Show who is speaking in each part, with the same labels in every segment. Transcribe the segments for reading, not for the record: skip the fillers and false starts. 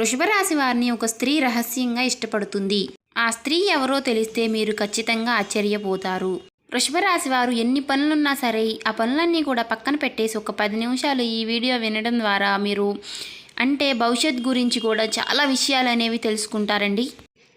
Speaker 1: వృషభ రాశి వారిని ఒక స్త్రీ రహస్యంగా ఇష్టపడుతుంది. ఆ స్త్రీ ఎవరో తెలిస్తే మీరు ఖచ్చితంగా ఆశ్చర్యపోతారు. వృషభ రాశి వారు ఎన్ని పనులున్నా సరే ఆ పనులన్నీ కూడా పక్కన పెట్టేసి ఒక 10 నిమిషాలు ఈ వీడియో వినడం ద్వారా మీరు భవిష్యత్ గురించి కూడా చాలా విషయాలు అనేవి తెలుసుకుంటారండి.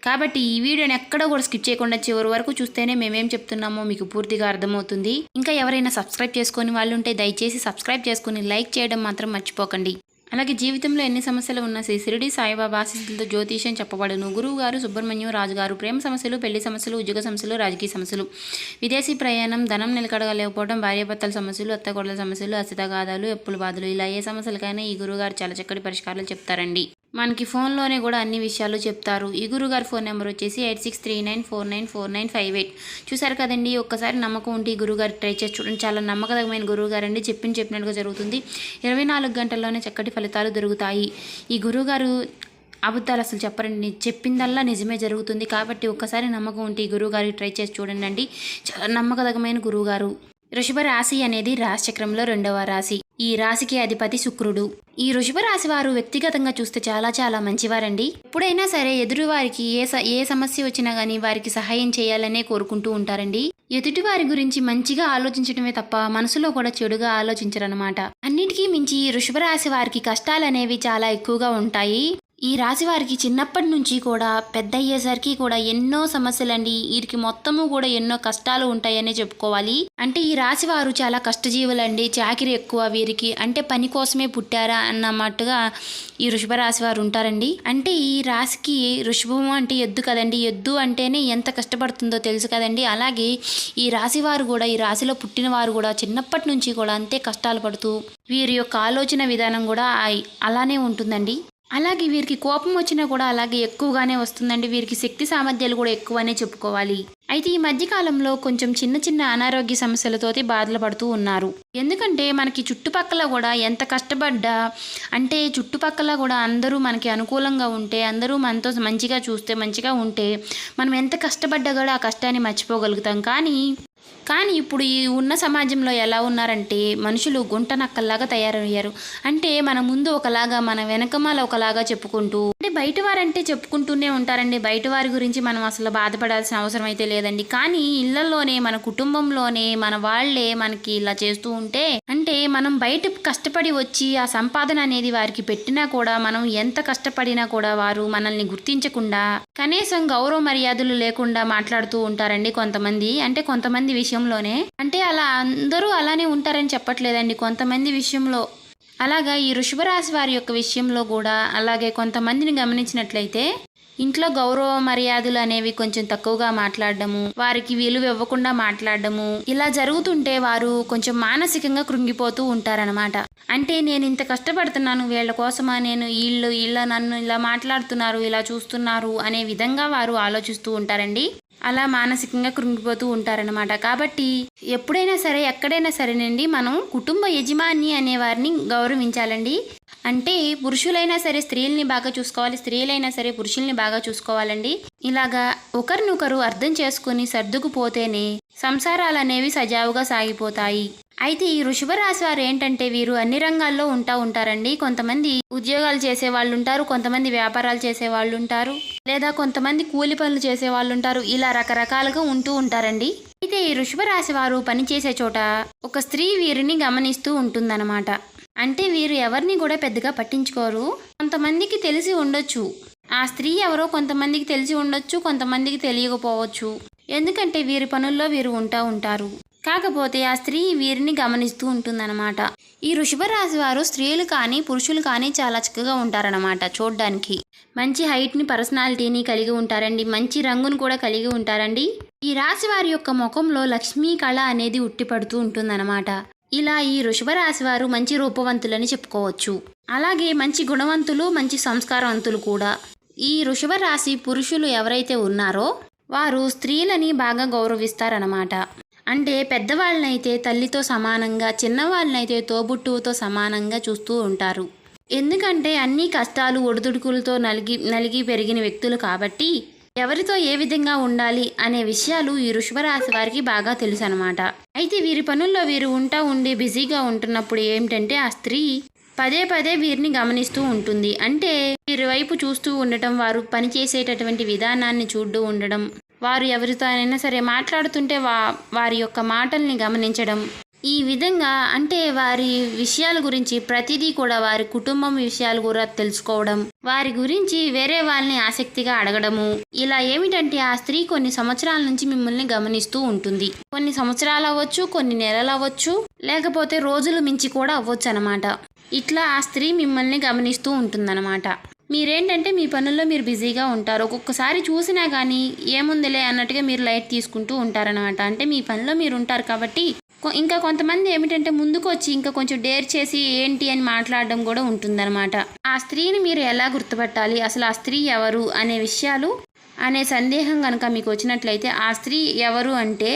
Speaker 1: కాబట్టి ఈ వీడియోని ఎక్కడ కూడా స్కిప్ చేయకుండా చివరి వరకు చూస్తేనే మేమేం చెప్తున్నామో మీకు పూర్తిగా అర్థమవుతుంది. ఇంకా ఎవరైనా సబ్స్క్రైబ్ చేసుకొని వాళ్ళు ఉంటే దయచేసి సబ్స్క్రైబ్ చేసుకుని లైక్ చేయడం మాత్రం మర్చిపోకండి. అలాగే జీవితంలో ఎన్ని సమస్యలు ఉన్నా షిరిడి సాయిబాబా ఆశీస్సులతో జ్యోతిష్యం చెప్పబడును. గురువు గారు సుబ్రహ్మణ్యం రాజు గారు. ప్రేమ సమస్యలు, పెళ్లి సమస్యలు, ఉద్యోగ సమస్యలు, రాజకీయ సమస్యలు, విదేశీ ప్రయాణం, ధనం నిలకడగా లేకపోవడం, భార్యాభర్తల సమస్యలు, అత్తగొడల సమస్యలు, అసితగాదాలు, ఎప్పుల బాధలు, ఇలా ఏ సమస్యలకైనా ఈ గురువుగారు చాలా చక్కటి పరిష్కారాలు చెప్తారండి. మనకి ఫోన్లోనే కూడా అన్ని విషయాలు చెప్తారు. ఈ గురుగారి ఫోన్ నెంబర్ వచ్చేసి 8639494958. చూసారు కదండి, ఒక్కసారి నమ్మకం ఉంటే ఈ గురుగారు ట్రై చేసి చూడండి. చాలా నమ్మకదమైన గురువుగారు అండి. చెప్పినట్టుగా జరుగుతుంది. 24 గంటల్లోనే చక్కటి ఫలితాలు దొరుకుతాయి. ఈ గురువుగారు అబద్ధాలు అసలు చెప్పరండి. చెప్పిందల్లా నిజమే జరుగుతుంది. కాబట్టి ఒక్కసారి నమ్మకం ఉంటే ఈ గురువుగారికి ట్రై చేసి చూడండి అండి. చాలా నమ్మకదగమైన గురువుగారు. వృషభ రాశి అనేది రాశిచక్రంలో 2వ రాశి. ఈ రాశికి అధిపతి శుక్రుడు. ఈ వృషభ రాశి వారు వ్యక్తిగతంగా చూస్తే చాలా మంచివారండి. ఎప్పుడైనా సరే ఎదురు వారికి ఏ సమస్య వచ్చినా కానీ వారికి సహాయం చేయాలనే కోరుకుంటూ ఉంటారండి. ఎదుటి వారి గురించి మంచిగా ఆలోచించడమే తప్ప మనసులో కూడా చెడుగా ఆలోచించరన్నమాట. అన్నిటికీ మించి ఈ వృషభ రాశి వారికి కష్టాలు అనేవి చాలా ఎక్కువగా ఉంటాయి. ఈ రాశి వారికి చిన్నప్పటి నుంచి కూడా పెద్ద అయ్యేసరికి కూడా ఎన్నో సమస్యలండి. వీరికి మొత్తము కూడా ఎన్నో కష్టాలు ఉంటాయనే చెప్పుకోవాలి. ఈ రాశి వారు చాలా కష్టజీవులండి. చాకిరి ఎక్కువ వీరికి. పని కోసమే పుట్టారా అన్నమాటగా ఈ వృషభ రాశి వారు ఉంటారండి. ఈ రాశికి వృషభము అంటే ఎద్దు కదండి. ఎద్దు అంటేనే ఎంత కష్టపడుతుందో తెలుసు కదండి. అలాగే ఈ రాశి వారు కూడా, ఈ రాశిలో పుట్టిన వారు కూడా చిన్నప్పటి నుంచి కూడా అంతే కష్టాలు పడుతూ వీరి యొక్క ఆలోచన విధానం కూడా అలానే ఉంటుందండి. అలాగే వీరికి కోపం వచ్చినా కూడా అలాగే ఎక్కువగానే వస్తుందండి. వీరికి శక్తి సామర్థ్యాలు కూడా ఎక్కువనే చెప్పుకోవాలి. అయితే ఈ మధ్యకాలంలో కొంచెం చిన్న అనారోగ్య సమస్యలతోటి బాధలు పడుతూ ఉన్నారు. ఎందుకంటే మనకి చుట్టుపక్కల కూడా ఎంత కష్టపడ్డా చుట్టుపక్కల కూడా అందరూ మనకి అనుకూలంగా ఉంటే, అందరూ మనతో మంచిగా చూస్తే, మంచిగా ఉంటే మనం ఎంత కష్టపడ్డా కూడా ఆ కష్టాన్ని మర్చిపోగలుగుతాం. కానీ ఇప్పుడు ఈ ఉన్న సమాజంలో ఎలా ఉన్నారంటే మనుషులు గుంట నక్కల్లాగా తయారయ్యారు. మన ముందు ఒకలాగా, మన వెనకమాల ఒకలాగా చెప్పుకుంటూ బయట వారంటే చెప్పుకుంటూనే ఉంటారండి. బయట వారి గురించి మనం అసలు బాధపడాల్సిన అవసరం అయితే లేదండి. కానీ ఇళ్లలోనే, మన కుటుంబంలోనే మన వాళ్లే మనకి ఇలా చేస్తూ ఉంటే మనం బయట కష్టపడి వచ్చి ఆ సంపాదన అనేది వారికి పెట్టినా కూడా, మనం ఎంత కష్టపడినా కూడా వారు మనల్ని గుర్తించకుండా, కనీసం గౌరవ మర్యాదలు లేకుండా మాట్లాడుతూ ఉంటారండి కొంతమంది. కొంతమంది విషయంలోనే అలా అందరూ అలానే ఉంటారని చెప్పట్లేదండి. కొంతమంది విషయంలో అలాగా ఈ వృషభ రాశి వారి యొక్క విషయంలో కూడా అలాగే కొంతమందిని గమనించినట్లయితే ఇంట్లో గౌరవ మర్యాదలు అనేవి కొంచెం తక్కువగా మాట్లాడడము, వారికి విలువ ఇవ్వకుండా మాట్లాడడము, ఇలా జరుగుతుంటే వారు కొంచెం మానసికంగా కృంగిపోతూ ఉంటారనమాట. నేను ఇంత కష్టపడుతున్నాను వీళ్ళ కోసమా, నేను వీళ్ళ నన్ను ఇలా మాట్లాడుతున్నారు, ఇలా చూస్తున్నారు అనే విధంగా వారు ఆలోచిస్తూ ఉంటారండి. అలా మానసికంగా కృంగిపోతూ ఉంటారనమాట. కాబట్టి ఎప్పుడైనా సరే, ఎక్కడైనా సరేనండి, మనం కుటుంబ యజమాని అనే వారిని గౌరవించాలండి. పురుషులైనా సరే స్త్రీలని బాగా చూసుకోవాలి, స్త్రీలైనా సరే పురుషుల్ని బాగా చూసుకోవాలండి. ఇలాగా ఒకరినొకరు అర్థం చేసుకుని సర్దుకుపోతేనే సంసారాలు అనేవి సజావుగా సాగిపోతాయి. ఈ వృషభ రాశి వారు వీరు అన్ని రంగాల్లో ఉంటారండి. కొంతమంది ఉద్యోగాలు చేసే వాళ్ళు ఉంటారు, కొంతమంది వ్యాపారాలు చేసే వాళ్ళు ఉంటారు, లేదా కొంతమంది కూలి పనులు చేసే వాళ్ళు ఉంటారు. ఇలా రకరకాలుగా ఉంటూ ఉంటారండి. ఈ వృషభ రాశి వారు పనిచేసే చోట ఒక స్త్రీ వీరిని గమనిస్తూ ఉంటుందన్నమాట. వీరు ఎవరిని కూడా పెద్దగా పట్టించుకోరు. కొంతమందికి తెలిసి ఉండొచ్చు ఆ స్త్రీ ఎవరో, కొంతమందికి తెలిసి ఉండొచ్చు, కొంతమందికి తెలియకపోవచ్చు. ఎందుకంటే వీరి పనుల్లో వీరు ఉంటారు. కాకపోతే ఆ స్త్రీ వీరిని గమనిస్తూ ఉంటుందన్నమాట. ఈ వృషభ రాశి వారు స్త్రీలు కానీ పురుషులు కానీ చాలా చక్కగా ఉంటారన్నమాట. చూడ్డానికి మంచి హైట్ని, పర్సనాలిటీని కలిగి ఉంటారండి. మంచి రంగును కూడా కలిగి ఉంటారండి. ఈ రాశి వారి యొక్క ముఖంలో లక్ష్మీ కళ అనేది ఉట్టిపడుతూ ఉంటుందన్నమాట. ఇలా ఈ వృషభ రాశి వారు మంచి రూపవంతులని చెప్పుకోవచ్చు. అలాగే మంచి గుణవంతులు, మంచి సంస్కారవంతులు కూడా. ఈ వృషభ రాశి పురుషులు ఎవరైతే ఉన్నారో వారు స్త్రీలని బాగా గౌరవిస్తారన్నమాట. పెద్దవాళ్ళనైతే తల్లితో సమానంగా, చిన్నవాళ్ళనైతే తోబుట్టువుతో సమానంగా చూస్తూ ఉంటారు. ఎందుకంటే అన్ని కష్టాలు, ఒడిదుడుకులతో నలిగి పెరిగిన వ్యక్తులు కాబట్టి ఎవరితో ఏ విధంగా ఉండాలి అనే విషయాలు ఈ వృషభ రాశి వారికి బాగా తెలుసు అనమాట. వీరి పనుల్లో వీరు ఉండి బిజీగా ఉంటున్నప్పుడు ఆ స్త్రీ పదే పదే వీరిని గమనిస్తూ ఉంటుంది. అంటే వీరి వైపు చూస్తూ ఉండటం, వారు పనిచేసేటటువంటి విధానాన్ని చూస్తూ ఉండడం, వారు ఎవరితో అయినా సరే మాట్లాడుతుంటే వారి యొక్క మాటల్ని గమనించడం, ఈ విధంగా అంటే వారి విషయాల గురించి ప్రతిదీ కూడా వారి కుటుంబం విషయాలు కూడా తెలుసుకోవడం, వారి గురించి వేరే వాళ్ళని ఆసక్తిగా అడగడము, ఇలా ఏమిటంటే ఆ స్త్రీ కొన్ని సంవత్సరాల నుంచి మిమ్మల్ని గమనిస్తూ ఉంటుంది. కొన్ని సంవత్సరాలు అవ్వచ్చు, కొన్ని నెలలు అవ్వచ్చు, లేకపోతే రోజులు మించి కూడా అవ్వచ్చు అనమాట. ఇట్లా ఆ స్త్రీ మిమ్మల్ని గమనిస్తూ ఉంటుందన్నమాట. మీరేంటంటే మీ పనుల్లో మీరు బిజీగా ఉంటారు. ఒక్కొక్కసారి చూసినా కానీ ఏముందిలే అన్నట్టుగా మీరు లైట్ తీసుకుంటూ ఉంటారనమాట. అంటే మీ పనిలో మీరు ఉంటారు కాబట్టి. ఇంకా కొంతమంది ఏమిటంటే ముందుకు వచ్చి ఇంకా కొంచెం డేర్ చేసి ఏంటి అని మాట్లాడడం కూడా ఉంటుందన్నమాట. ఆ స్త్రీని మీరు ఎలా గుర్తుపట్టాలి, అసలు ఆ స్త్రీ ఎవరు అనే విషయాలు అనే సందేహం కనుక మీకు వచ్చినట్లయితే, ఆ స్త్రీ ఎవరు అంటే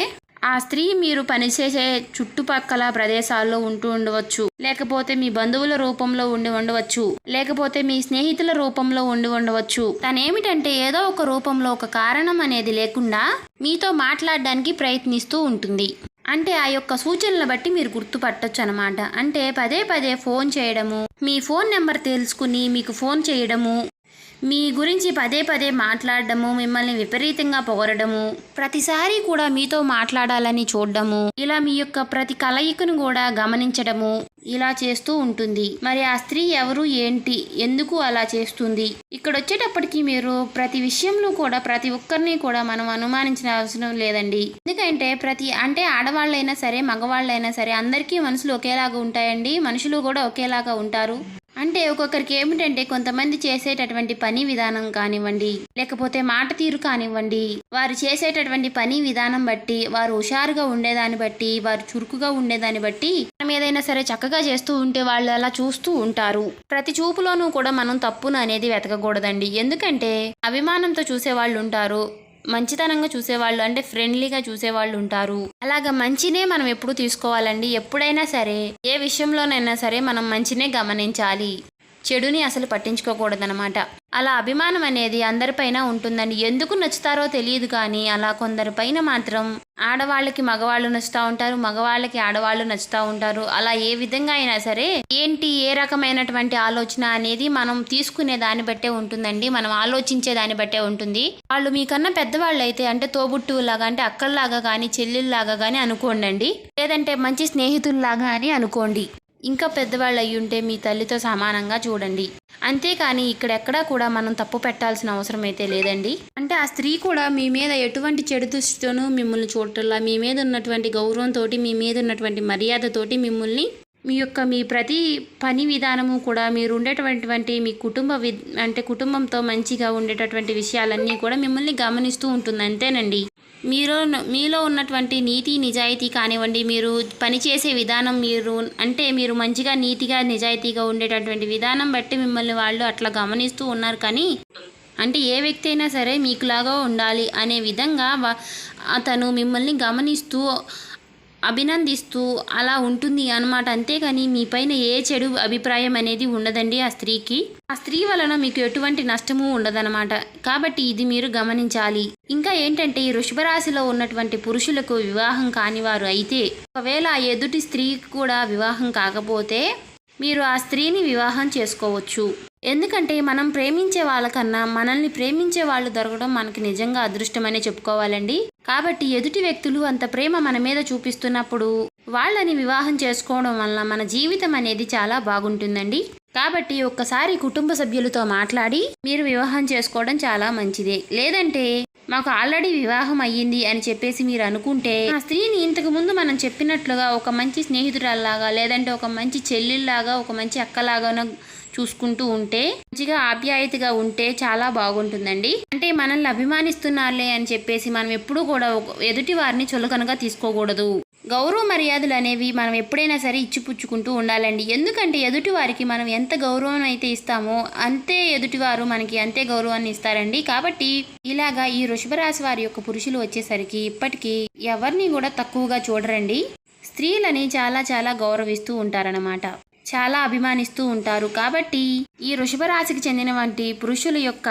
Speaker 1: ఆ స్త్రీ మీరు పనిచేసే చుట్టుపక్కల ప్రదేశాల్లో ఉండవచ్చు, లేకపోతే మీ బంధువుల రూపంలో ఉండవచ్చు, లేకపోతే మీ స్నేహితుల రూపంలో ఉండవచ్చు. తనేమిటంటే ఏదో ఒక రూపంలో ఒక కారణం అనేది లేకుండా మీతో మాట్లాడడానికి ప్రయత్నిస్తూ ఉంటుంది. అంటే ఆ యొక్క సూచనలు బట్టి మీరు గుర్తుపట్టొచ్చు అనమాట. అంటే పదే పదే ఫోన్ చేయడము, మీ ఫోన్ నెంబర్ తెలుసుకుని మీకు ఫోన్ చేయడము, మీ గురించి పదే పదే మాట్లాడడము, మిమ్మల్ని విపరీతంగా పొగరడము, ప్రతిసారి కూడా మీతో మాట్లాడాలని చూడడము, ఇలా మీ యొక్క ప్రతి కలయికను కూడా గమనించడము, ఇలా చేస్తూ ఉంటుంది. మరి ఆ స్త్రీ ఎవరు, ఏంటి, ఎందుకు అలా చేస్తుంది? ఇక్కడ వచ్చేటప్పటికి మీరు ప్రతి విషయంలో కూడా ప్రతి ఒక్కరిని కూడా మనం అనుమానించిన అవసరం లేదండి. ఎందుకంటే అంటే ఆడవాళ్ళైనా సరే మగవాళ్ళైనా సరే అందరికీ మనసులు ఒకేలాగా ఉంటాయండి. మనుషులు కూడా ఒకేలాగా ఉంటారు. అంటే ఒక్కొక్కరికి ఏమిటంటే కొంతమంది చేసేటటువంటి పని విధానం కానివ్వండి, లేకపోతే మాట తీరు కానివ్వండి, వారు చేసేటటువంటి పని విధానం బట్టి, వారు హుషారుగా ఉండేదాన్ని బట్టి, వారు చురుకుగా ఉండేదాన్ని బట్టి మనం ఏదైనా సరే చక్కగా చేస్తూ ఉంటే వాళ్ళు అలా చూస్తూ ఉంటారు. ప్రతి చూపులోనూ కూడా మనం తప్పును అనేది వెతకకూడదండి. ఎందుకంటే అభిమానంతో చూసేవాళ్ళు ఉంటారు, మంచితనంగా చూసేవాళ్ళు అంటే ఫ్రెండ్లీగా చూసేవాళ్ళు ఉంటారు. అలాగా మంచినే మనం ఎప్పుడు తీసుకోవాలండి. ఎప్పుడైనా సరే ఏ విషయంలోనైనా సరే మనం మంచినే గమనించాలి, చెడుని అసలు పట్టించుకోకూడదనమాట. అలా అభిమానం అనేది అందరిపైన ఉంటుందండి. ఎందుకు నచ్చుతారో తెలియదు కానీ అలా కొందరిపైన మాత్రం ఆడవాళ్ళకి మగవాళ్ళు నచ్చుతూ ఉంటారు, మగవాళ్ళకి ఆడవాళ్ళు నచ్చుతూ ఉంటారు. అలా ఏ విధంగా అయినా సరే ఏంటి ఏ రకమైనటువంటి ఆలోచన అనేది మనం తీసుకునే దాన్ని బట్టే ఉంటుందండి, మనం ఆలోచించే దాన్ని బట్టే ఉంటుంది. వాళ్ళు మీకన్నా పెద్దవాళ్ళు అయితే అంటే తోబుట్టువులాగా అంటే అక్కల్లాగా కానీ చెల్లెల్లాగా కానీ అనుకోండి, లేదంటే మంచి స్నేహితుల్లాగా అని అనుకోండి. ఇంకా పెద్దవాళ్ళు అయ్యి ఉంటే మీ తల్లితో సమానంగా చూడండి. అంతేకాని ఇక్కడెక్కడా కూడా మనం తప్పు పెట్టాల్సిన అవసరం అయితే లేదండి. అంటే ఆ స్త్రీ కూడా మీ మీద ఎటువంటి చెడు దృష్టితోనూ మిమ్మల్ని చూడటంలా, మీ మీద ఉన్నటువంటి గౌరవంతో, మీ మీద ఉన్నటువంటి మర్యాదతోటి మిమ్మల్ని మీ ప్రతి పని విధానము కూడా మీరు ఉండేటటువంటి మీ అంటే కుటుంబంతో మంచిగా ఉండేటటువంటి విషయాలన్నీ కూడా మిమ్మల్ని గమనిస్తూ ఉంటుంది. అంతేనండి. మీలో ఉన్నటువంటి నీతి నిజాయితీ కానివ్వండి, మీరు పనిచేసే విధానం, మీరు మంచిగా నీతిగా నిజాయితీగా ఉండేటటువంటి విధానం బట్టి మిమ్మల్ని వాళ్ళు అట్లా గమనిస్తూ ఉన్నారు. కానీ అంటే ఏ వ్యక్తి అయినా సరే మీకులాగా ఉండాలి అనే విధంగా అతను మిమ్మల్ని గమనిస్తూ అభినందిస్తూ అలా ఉంటుంది అన్నమాట. అంతేగాని మీ పైన ఏ చెడు అభిప్రాయం అనేది ఉండదండి ఆ స్త్రీకి. ఆ స్త్రీ వలన మీకు ఎటువంటి నష్టము ఉండదన్నమాట. కాబట్టి ఇది మీరు గమనించాలి. ఇంకా ఏంటంటే ఈ వృషభ రాశిలో ఉన్నటువంటి పురుషులకు వివాహం కానివారు అయితే, ఒకవేళ ఆ ఎదుటి స్త్రీకి కూడా వివాహం కాకపోతే మీరు ఆ స్త్రీని వివాహం చేసుకోవచ్చు. ఎందుకంటే మనం ప్రేమించే వాళ్ళకన్నా మనల్ని ప్రేమించే వాళ్ళు దొరకడం మనకి నిజంగా అదృష్టమనే చెప్పుకోవాలండి. కాబట్టి ఎదుటి వ్యక్తులు అంత ప్రేమ మన మీద చూపిస్తున్నప్పుడు వాళ్ళని వివాహం చేసుకోవడం వల్ల మన జీవితం అనేది చాలా బాగుంటుందండి. కాబట్టి ఒక్కసారి కుటుంబ సభ్యులతో మాట్లాడి మీరు వివాహం చేసుకోవడం చాలా మంచిదే. లేదంటే మాకు ఆల్రెడీ వివాహం అయ్యింది అని చెప్పేసి మీరు అనుకుంటే, ఆ స్త్రీని ఇంతకు ముందు మనం చెప్పినట్లుగా ఒక మంచి స్నేహితురాల్లాగా, లేదంటే ఒక మంచి చెల్లెల్లాగా, ఒక మంచి అక్కలాగానో చూసుకుంటూ ఉంటే, మంచిగా ఆప్యాయతగా ఉంటే చాలా బాగుంటుందండి. అంటే మనల్ని అభిమానిస్తున్నారులే అని చెప్పేసి మనం ఎప్పుడూ కూడా ఎదుటి వారిని చులకనగా తీసుకోకూడదు. గౌరవ మర్యాదలు అనేవి మనం ఎప్పుడైనా సరే ఇచ్చిపుచ్చుకుంటూ ఉండాలండి. ఎందుకంటే ఎదుటి వారికి మనం ఎంత గౌరవం అయితే ఇస్తామో అంతే ఎదుటివారు మనకి అంతే గౌరవాన్ని ఇస్తారండి. కాబట్టి ఇలాగా ఈ వృషభ రాశి వారి యొక్క పురుషులు వచ్చేసరికి ఇప్పటికీ ఎవరిని కూడా తక్కువగా చూడరండి. స్త్రీలని చాలా చాలా గౌరవిస్తూ ఉంటారన్నమాట, చాలా అభిమానిస్తూ ఉంటారు. కాబట్టి ఈ వృషభ రాశికి చెందిన వంటి పురుషుల యొక్క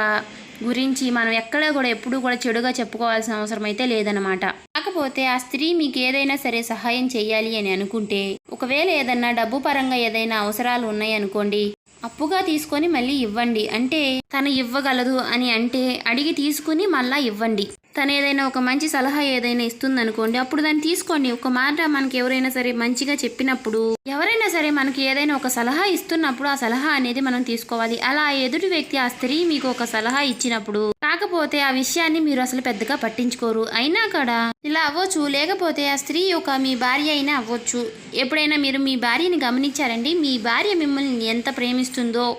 Speaker 1: గురించి మనం ఎక్కడ కూడా ఎప్పుడు కూడా చెడుగా చెప్పుకోవాల్సిన అవసరం అయితే లేదనమాట. కాకపోతే ఆ స్త్రీ మీకు ఏదైనా సరే సహాయం చేయాలి అని అనుకుంటే, ఒకవేళ ఏదన్నా డబ్బు పరంగా ఏదైనా అవసరాలు ఉన్నాయి అనుకోండి, అప్పుగా తీసుకొని మళ్ళీ ఇవ్వండి. అంటే తను ఇవ్వగలదు అని అంటే అడిగి తీసుకుని మళ్ళీ ఇవ్వండి. తను ఏదైనా ఒక మంచి సలహా ఏదైనా ఇస్తుంది అనుకోండి, అప్పుడు దాన్ని తీసుకోండి. ఒక మాట మనకి ఎవరైనా సరే మంచిగా చెప్పినప్పుడు, ఎవరైనా సరే మనకి ఏదైనా ఒక సలహా ఇస్తున్నప్పుడు ఆ సలహా అనేది మనం తీసుకోవాలి. అలా ఎదుటి వ్యక్తి ఆ స్త్రీ మీకు ఒక సలహా ఇచ్చినప్పుడు, కాకపోతే ఆ విషయాన్ని మీరు అసలు పెద్దగా పట్టించుకోరు, అయినా కూడా ఇలా అవ్వచ్చు. లేకపోతే ఆ స్త్రీ మీ భార్య అయినా అవ్వచ్చు. ఎప్పుడైనా మీరు మీ భార్యని గమనించారండి? మీ భార్య మిమ్మల్ని ఎంత ప్రేమిస్తుందో,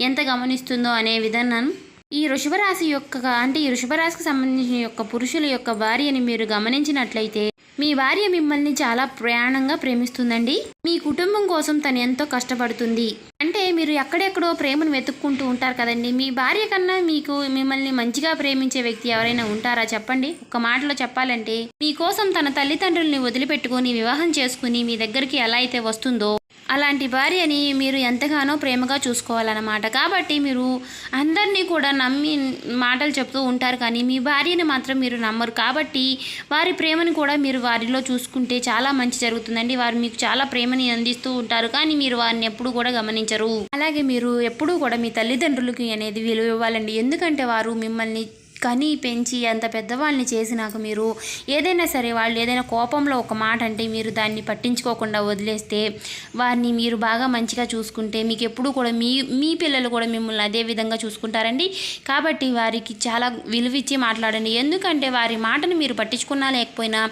Speaker 1: ఎంత గమనిస్తుందో అనే విధానం ఈ వృషభరాశి ఈ వృషభరాశికి సంబంధించిన పురుషుల యొక్క భార్యని మీరు గమనించినట్లయితే, మీ భార్య మిమ్మల్ని చాలా ప్రాణంగా ప్రేమిస్తుందండి. మీ కుటుంబం కోసం తను ఎంతో కష్టపడుతుంది. అంటే మీరు ఎక్కడెక్కడో ప్రేమను వెతుక్కుంటూ ఉంటారు కదండి. మీ భార్య కన్నా మిమ్మల్ని మంచిగా ప్రేమించే వ్యక్తి ఎవరైనా ఉంటారా చెప్పండి? ఒక మాటలో చెప్పాలంటే, మీకోసం తన తల్లిదండ్రుల్ని వదిలిపెట్టుకొని వివాహం చేసుకుని మీ దగ్గరికి ఎలా అయితే వస్తుందో, అలాంటి భార్యని మీరు ఎంతగానో ప్రేమగా చూసుకోవాలన్నమాట. కాబట్టి మీరు అందరినీ కూడా నమ్మి మాటలు చెప్తూ ఉంటారు, కానీ మీ భార్యని మాత్రం మీరు నమ్మరు. కాబట్టి వారి ప్రేమని కూడా మీరు వారిలో చూసుకుంటే చాలా మంచి జరుగుతుందండి. వారు మీకు చాలా ప్రేమని అందిస్తూ ఉంటారు, కానీ మీరు వారిని ఎప్పుడు కూడా గమనించరు. అలాగే మీరు ఎప్పుడూ కూడా మీ తల్లిదండ్రులకి అనేది విలువ ఇవ్వాలండి. ఎందుకంటే వారు మిమ్మల్ని కని పెంచి అంత పెద్దవాళ్ళని చేసినాక మీరు ఏదైనా సరే వాళ్ళు ఏదైనా కోపంలో ఒక మాట అంటే మీరు దాన్ని పట్టించుకోకుండా వదిలేస్తే, వారిని మీరు బాగా మంచిగా చూసుకుంటే మీకు ఎప్పుడు కూడా మీ పిల్లలు కూడా మిమ్మల్ని అదే విధంగా చూసుకుంటారండి. కాబట్టి వారికి చాలా విలువిచ్చి మాట్లాడండి. ఎందుకంటే వారి మాటను మీరు పట్టించుకున్నా లేకపోయినా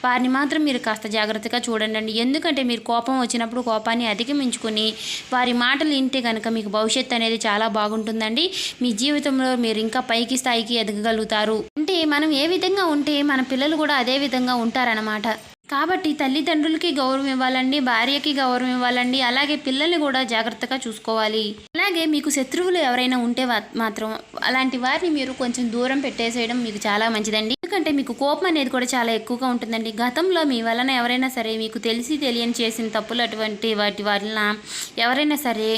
Speaker 1: వారిని మాత్రం మీరు కాస్త జాగ్రత్తగా చూడండి. ఎందుకంటే మీరు కోపం వచ్చినప్పుడు కోపాన్ని అధిగమించుకొని వారి మాటలు వింటే కనుక మీకు భవిష్యత్తు అనేది చాలా బాగుంటుందండి. మీ జీవితంలో మీరు ఇంకా పైకి స్థాయికి ఎదగలుగుతారు. అంటే మనం ఏ విధంగా ఉంటే మన పిల్లలు కూడా అదే విధంగా ఉంటారన్నమాట. కాబట్టి తల్లిదండ్రులకి గౌరవం ఇవ్వాలండి, భార్యకి గౌరవం ఇవ్వాలండి, అలాగే పిల్లల్ని కూడా జాగ్రత్తగా చూసుకోవాలి. అలాగే మీకు శత్రువులు ఎవరైనా ఉంటే మాత్రం అలాంటి వారిని మీరు కొంచెం దూరం పెట్టేసేయడం మీకు చాలా మంచిదండి. ఎందుకంటే మీకు కోపం అనేది కూడా చాలా ఎక్కువగా ఉంటుందండి. గతంలో మీ వలన ఎవరైనా సరే మీకు తెలిసి తెలియని చేసిన తప్పులు అటువంటి వాటి వలన ఎవరైనా సరే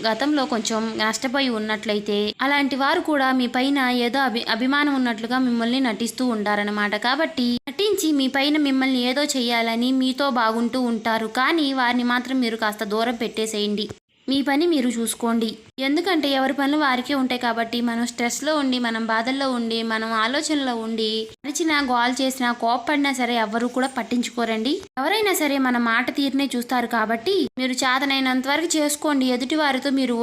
Speaker 1: గతంలో కొంచెం నష్టపోయి ఉన్నట్లయితే, అలాంటి వారు కూడా మీ పైన ఏదో అభిమానం ఉన్నట్లుగా మిమ్మల్ని నటిస్తూ ఉంటారనమాట. కాబట్టి నటించి మీ పైన మిమ్మల్ని ఏదో చేయాలని మీతో బాగుంటూ ఉంటారు, కానీ వారిని మాత్రం మీరు కాస్త దూరం పెట్టేసేయండి. మీ పని మీరు చూసుకోండి. ఎందుకంటే ఎవరి పనులు వారికే ఉంటాయి. కాబట్టి మనం స్ట్రెస్లో ఉండి, మనం బాధల్లో ఉండి, మనం ఆలోచనలో ఉండి అరిచినా, గోల్ చేసినా, కోప్పడినా సరే ఎవరు కూడా పట్టించుకోరండి. ఎవరైనా సరే మన మాట తీరునే చూస్తారు. కాబట్టి మీరు చేతనైనంత వరకు చేసుకోండి. ఎదుటి వారితో మీరు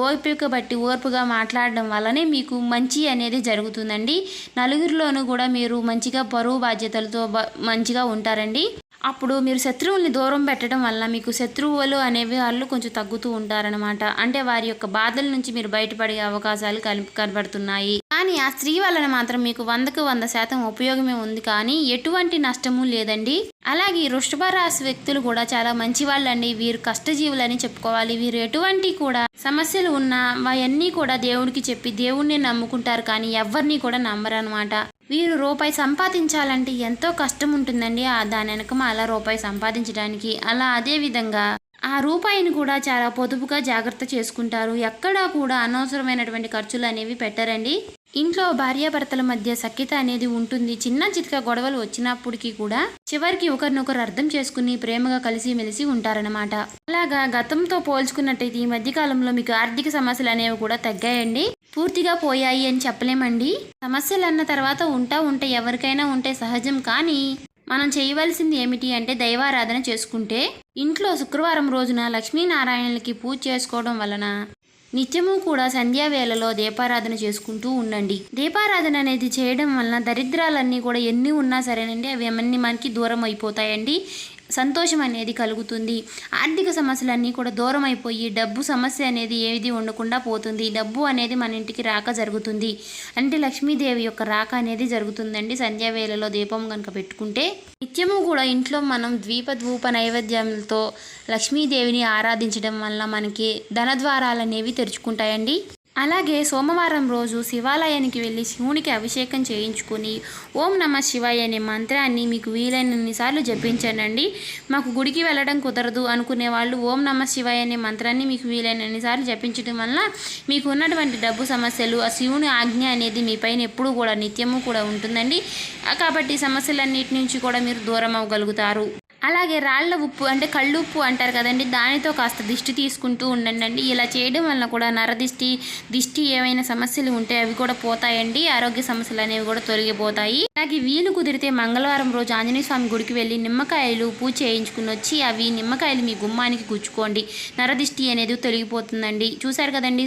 Speaker 1: ఓర్పుగా మాట్లాడడం వల్లనే మీకు మంచి అనేది జరుగుతుందండి. నలుగురిలోనూ కూడా మీరు మంచిగా బరువు బాధ్యతలతో మంచిగా ఉంటారండి. అప్పుడు మీరు శత్రువుల్ని దూరం పెట్టడం వల్ల మీకు శత్రువులు అనేవి వాళ్ళు కొంచెం తగ్గుతూ ఉంటారనమాట. అంటే వారి యొక్క బాధల నుంచి మీరు బయటపడే అవకాశాలు కనబడుతున్నాయి. కానీ ఆ స్త్రీ వలన మాత్రం మీకు 100కు 100% ఉపయోగమే ఉంది, కానీ ఎటువంటి నష్టము లేదండి. అలాగే వృషభ రాశి వ్యక్తులు కూడా చాలా మంచి వాళ్ళండి. వీరు కష్టజీవులని చెప్పుకోవాలి. వీరు ఎటువంటి కూడా సమస్యలు ఉన్నా అవన్నీ కూడా దేవుడికి చెప్పి దేవుణ్ణి నమ్ముకుంటారు, కానీ ఎవరిని కూడా నమ్మరు అనమాట. వీరు రూపాయి సంపాదించాలంటే ఎంతో కష్టం ఉంటుందండి. దాని వెనకమాల రూపాయి సంపాదించడానికి. అదే విధంగా ఆ రూపాయిని కూడా చాలా పొదుపుగా జాగ్రత్త చేసుకుంటారు. ఎక్కడా కూడా అనవసరమైనటువంటి ఖర్చులు అనేవి పెట్టరండి. ఇంట్లో భార్యాభర్తల మధ్య సఖ్యత అనేది ఉంటుంది. చిన్న చితక గొడవలు వచ్చినప్పటికీ కూడా చివరికి ఒకరినొకరు అర్థం చేసుకుని ప్రేమగా కలిసిమెలిసి ఉంటారనమాట. అలాగా గతంతో పోల్చుకున్నట్టయితే ఈ మధ్యకాలంలో మీకు ఆర్థిక సమస్యలు అనేవి కూడా తగ్గాయండి. పూర్తిగా పోయాయి అని చెప్పలేమండి. సమస్యలు అన్న తర్వాత ఉంటే ఎవరికైనా ఉంటే సహజం. కానీ మనం చేయవలసింది ఏమిటి అంటే దైవారాధన చేసుకుంటే, ఇంట్లో శుక్రవారం రోజున లక్ష్మీనారాయణులకి పూజ చేసుకోవడం వలన నిత్యము కూడా సంధ్యావేళలో దీపారాధన చేసుకుంటూ ఉండండి. దీపారాధన అనేది చేయడం వలన దరిద్రాలన్నీ కూడా ఎన్ని ఉన్నా సరేనండి, అవి అన్నీ మనకి దూరం అయిపోతాయండి. సంతోషం అనేది కలుగుతుంది. ఆర్థిక సమస్యలన్నీ కూడా దూరం అయిపోయి డబ్బు సమస్య అనేది ఏది ఉండకుండా పోతుంది. డబ్బు అనేది మన ఇంటికి రాక జరుగుతుంది. అంటే లక్ష్మీదేవి యొక్క రాక అనేది జరుగుతుందండి. సంధ్యావేళలో దీపం కనుక పెట్టుకుంటే, నిత్యము కూడా ఇంట్లో మనం ధూప నైవేద్యాలతో లక్ష్మీదేవిని ఆరాధించడం వల్ల మనకి ధనద్వారాలు అనేవి తెరుచుకుంటాయండి. అలాగే సోమవారం రోజు శివాలయానికి వెళ్ళి శివునికి అభిషేకం చేయించుకొని ఓం నమ శివాయ అనే మంత్రాన్ని మీకు వీలైనన్నిసార్లు జపించండి. మాకు గుడికి వెళ్ళడం కుదరదు అనుకునే వాళ్ళు ఓం నమ శివాయ అనే మంత్రాన్ని మీకు వీలైనన్నిసార్లు జపించడం వల్ల మీకు ఉన్నటువంటి డబ్బు సమస్యలు, ఆ శివుని ఆజ్ఞ అనేది మీ పైన ఎప్పుడూ కూడా నిత్యము కూడా ఉంటుందండి. కాబట్టి సమస్యలన్నిటి నుంచి కూడా మీరు దూరం అవ్వగలుగుతారు. అలాగే రాళ్ల ఉప్పు అంటే కళ్ళుప్పు అంటారు కదండి, దానితో కాస్త దిష్టి తీసుకుంటూ ఉండండి. ఇలా చేయడం వలన కూడా దిష్టి ఏమైనా సమస్యలు ఉంటే అవి కూడా పోతాయండి. ఆరోగ్య సమస్యలు అనేవి కూడా తొలగిపోతాయి. అలాగే వీలు కుదిరితే మంగళవారం రోజు ఆంజనేయ స్వామి గుడికి వెళ్ళి నిమ్మకాయలు పూజ చేయించుకుని వచ్చి అవి నిమ్మకాయలు మీ గుమ్మానికి గుచ్చుకోండి. నరదిష్టి అనేది తొలగిపోతుందండి. చూశారు కదండి.